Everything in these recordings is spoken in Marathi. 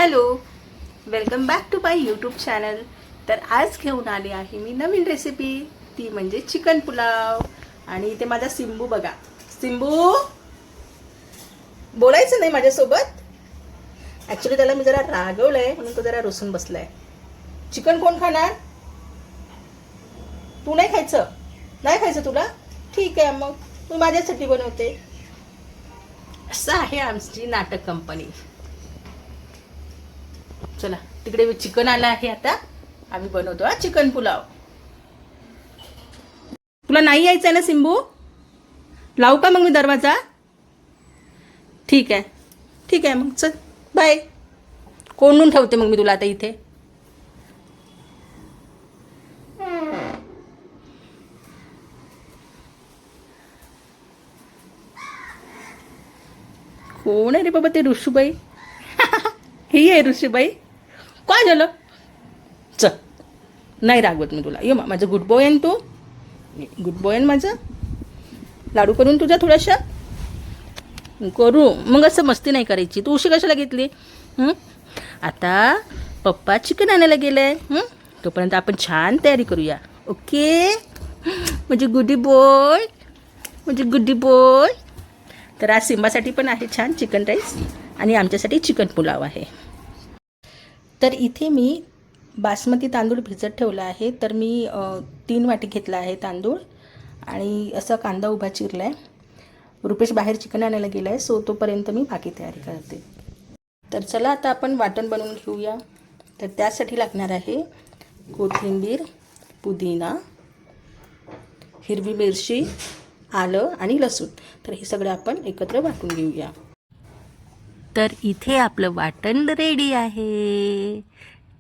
Hello, welcome back to my YouTube channel. तर आज घेऊन आले आहे मी नवीन रेसिपी, ती म्हणजे चिकन पुलाव. आणि इथे माझा सिंबू बघा. सिंबू बोलायचं नाही माझ्यासोबत. ॲक्च्युली त्याला मी जरा रागवलंय म्हणून तो जरा रुसून बसलाय. चिकन कोण खाणार? तू नाही खायचं? नाही खायचं तुला? ठीक आहे, मग मी माझ्यासाठी बनवते. असं आहे आमची नाटक कंपनी. चला, तिकडे चिकन आलं आहे, आता आम्ही बनवतो हा चिकन पुलाव. तुला नाही यायचं आहे ना सिंबू? लावू का मग मी दरवाजा? ठीक आहे, ठीक आहे, मग चल बाय. कोंडून ठेवते मग मी तुला आता इथे. कोण आहे रे बाबा ते ऋषूबाई? ही आहे ऋषूबाई. काय झालं? चल, नाही रागवत मी तुला. ये माझं गुड बॉय आहे तू. गुड बॉय आहे माझं. लाडू करून तुझ्या थोड्याशा करू. मग असं मस्ती नाही करायची. तू उशी कशाला घेतली? आता पप्पा चिकन आणायला गेलंय. तोपर्यंत आपण छान तयारी करूया. ओके, म्हणजे गुडी बॉय, म्हणजे गुडी बॉय. तर आज सिंबासाठी पण आहे छान चिकन राईस आणि आमच्यासाठी चिकन पुलाव आहे. तर इथे मी बासमती तांदूळ भिजत ठेवला आहे. तर मी 3 वाटी घेतला आहे तांदूळ आणि असा कांदा उभा चिरला आहे. रुपेश बाहेर चिकन आणायला गेला आहे, सो तोपर्यंत मी बाकी तयारी करते. तर चला आता आपण वाटण बनवून घेऊया. तर त्यासाठी लागणार आहे कोथिंबीर, पुदिना, हिरवी मिरची, आलं आणि लसूण. तर हे सगळं आपण एकत्र वाटून घेऊया. तर इथे आपलं वाटण रेडी आहे.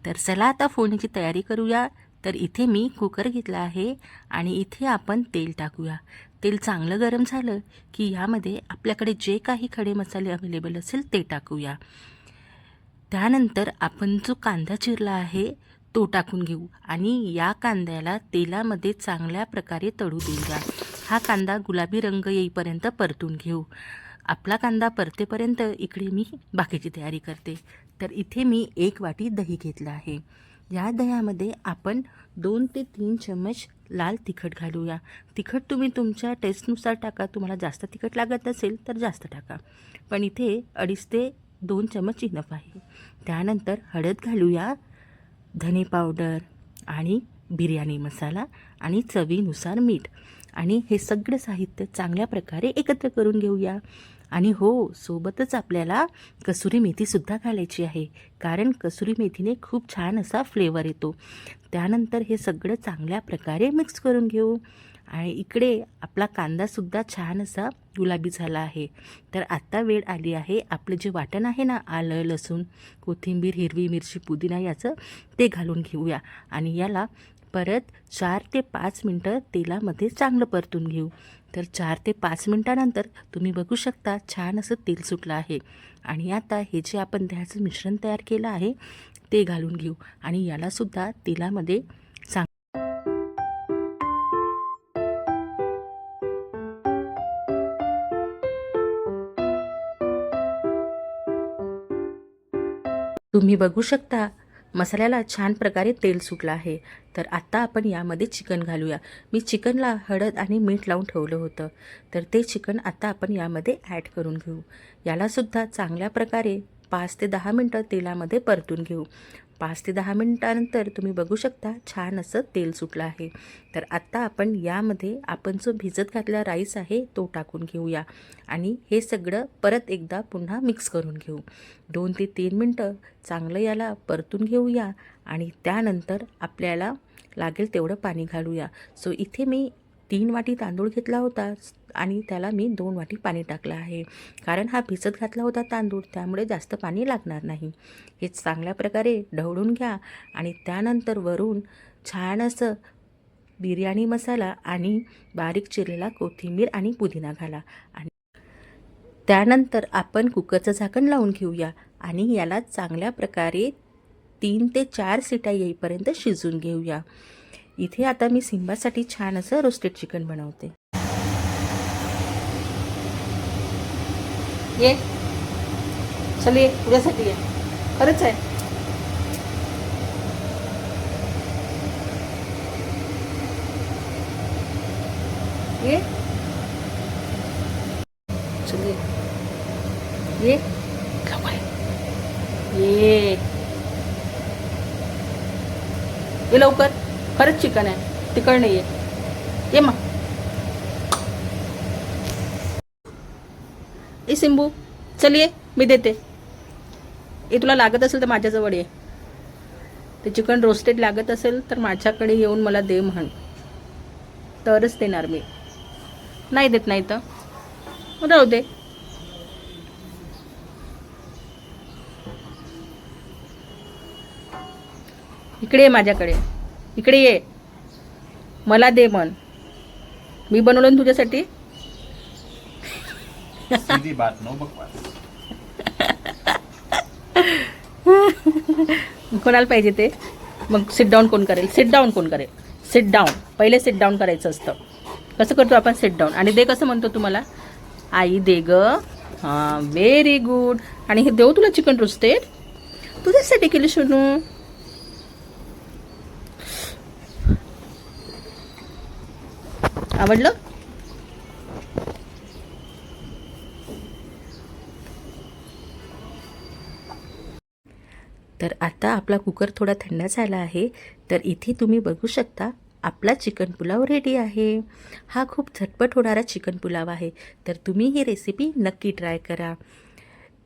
तर चला आता फोडणीची तयारी करूया. तर इथे मी कुकर घेतला आहे आणि इथे आपण तेल टाकूया. तेल चांगलं गरम झालं की यामध्ये आपल्याकडे जे काही खडे मसाले अवेलेबल असेल ते टाकूया. त्यानंतर आपण जो कांदा चिरला आहे तो टाकून घेऊ आणि या कांद्याला तेलामध्ये चांगल्या प्रकारे तळू देऊया. हा कांदा गुलाबी रंग येईपर्यंत परतून घेऊ. आपला कांदा परतेपर्यंत इकडे मी बाकीची तयारी करते. तर इथे मी 1 वाटी दही घेतला आहे. या दह्यामध्ये आपण 2 ते 3 चम्मच लाल तिखट घालूया. तिखट तुम्ही तुमच्या टेस्टनुसार टाका. तुम्हाला जास्त तिखट लागत असेल तर जास्त टाका, पण इथे 2.5 ते 2 चम्मच इनफ आहे. त्यानंतर हळद घालूया, धने पावडर आणि बिर्याणी मसाला आणि चवीनुसार मीठ. आणि हे सगळं साहित्य चांगल्या प्रकारे एकत्र करून घेऊया. आणि हो, सोबतच आपल्याला कसुरी मेथीसुद्धा घालायची आहे, कारण कसुरी मेथीने खूप छान असा फ्लेवर येतो. त्यानंतर हे सगळं चांगल्या प्रकारे मिक्स करून घेऊ. आणि इकडे आपला कांदासुद्धा छान असा गुलाबी झाला आहे. तर आत्ता वेळ आली आहे आपलं जे वाटण आहे ना, आलं, लसूण, कोथिंबीर, हिरवी मिरची, पुदिना, याचं ते घालून घेऊया. आणि याला परत 4 ते 5 मिनटं तेलामध्ये चांगलं परतून घेऊ. तर 4 ते 5 मिनटानंतर तुम्ही बघू शकता छान असं तेल सुटलं आहे. आणि आता हे जे आपण दह्याचं मिश्रण तयार केलं आहे ते घालून घेऊ आणि यालासुद्धा तेलामध्ये तुम्ही बघू शकता मसाल्याला छान प्रकारे तेल सुटलं आहे. तर आता आपण यामध्ये चिकन घालूया. मी चिकनला हळद आणि मीठ लावून ठेवलं होतं, तर ते चिकन आता आपण यामध्ये ॲड करून घेऊ. यालासुद्धा चांगल्या प्रकारे 5 ते 10 मिनटं तेलामध्ये परतून घेऊ. 5 ते 10 मिनटानंतर तुम्ही बघू शकता छान असं तेल सुटलं आहे. तर आत्ता आपण यामध्ये आपण जो भिजत घातलेला राईस आहे तो टाकून घेऊया आणि हे सगळं परत एकदा पुन्हा मिक्स करून घेऊ. 2 ते 3 मिनटं चांगलं याला परतून घेऊया आणि त्यानंतर आपल्याला लागेल तेवढं पाणी घालूया. सो इथे मी 3 वाटी तांदूळ घेतला होता आणि त्याला मी 2 वाटी पाणी टाकलं आहे, कारण हा भिजत घातला होता तांदूळ, त्यामुळे जास्त पाणी लागणार नाही. हे चांगल्या प्रकारे ढवळून घ्या आणि त्यानंतर वरून छान असं बिर्याणी मसाला आणि बारीक चिरलेला कोथिंबीर आणि पुदिना घाला. आणि त्यानंतर आपण कुकरचं झाकण लावून घेऊया आणि याला चांगल्या प्रकारे 3 ते 4 शिट्या येईपर्यंत शिजवून घेऊया. इथे आता मी सिंबासाठी छान असं रोस्टेड चिकन बनवते. ये चल, ये तुझ्यासाठी ये. खरंच आहे. ये चल ये ये ये लवकर. खरंच चिकन आहे, तिकड नाही आहे. ये मग. ए सिंबू चल ये, मी देते. ए तुला लागत असेल तर माझ्याजवळ ये. ते चिकन रोस्टेड लागत असेल तर माझ्याकडे येऊन मला दे म्हण, तरच देणार मी. नाही देत नाही तर राहू दे. इकडे ये माझ्याकडे, इकडे ये. मला दे म्हण, मी बनवलं ना तुझ्यासाठी. सीधी बात नो बकवास. कोणाला पाहिजे ते? मग सिट डाऊन कोण करेल? सिट डाऊन कोण करेल? सिट डाऊन, पहिले सिट डाऊन करायचं असतं. कसं करतो आपण सिट डाऊन? आणि दे कसं म्हणतो तुम्हाला? आई दे ग. हां व्हेरी गुड. आणि हे देऊ तुला चिकन रोस्टेड, तुझ्यासाठी केली सोनू. आवडलं? तर आता आपला कुकर थोडा थंड झाला आहे. तर इथे तुम्ही बघू शकता आपला चिकन पुलाव रेडी आहे. हा खूप झटपट होणारा चिकन पुलाव आहे. तर तुम्ही ही रेसिपी नक्की ट्राय करा.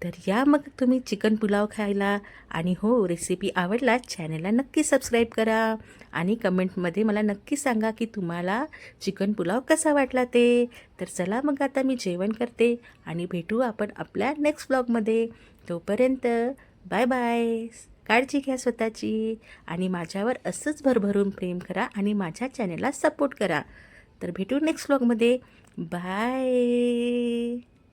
तर या मग तुम्ही चिकन पुलाव खायला. आणि हो, रेसिपी आवडला चॅनलला नक्की सबस्क्राईब करा. आणि कमेंटमध्ये मला नक्की सांगा की तुम्हाला चिकन पुलाव कसा वाटला ते. तर चला मग आता मी जेवण करते आणि भेटू आपण आपल्या नेक्स्ट ब्लॉगमध्ये. तोपर्यंत बाय बाय. काळजी घ्या स्वतःची आणि माझ्यावर असंच भरभरून प्रेम करा आणि माझ्या चॅनलला सपोर्ट करा. तर भेटू नेक्स्ट ब्लॉगमध्ये. बाय.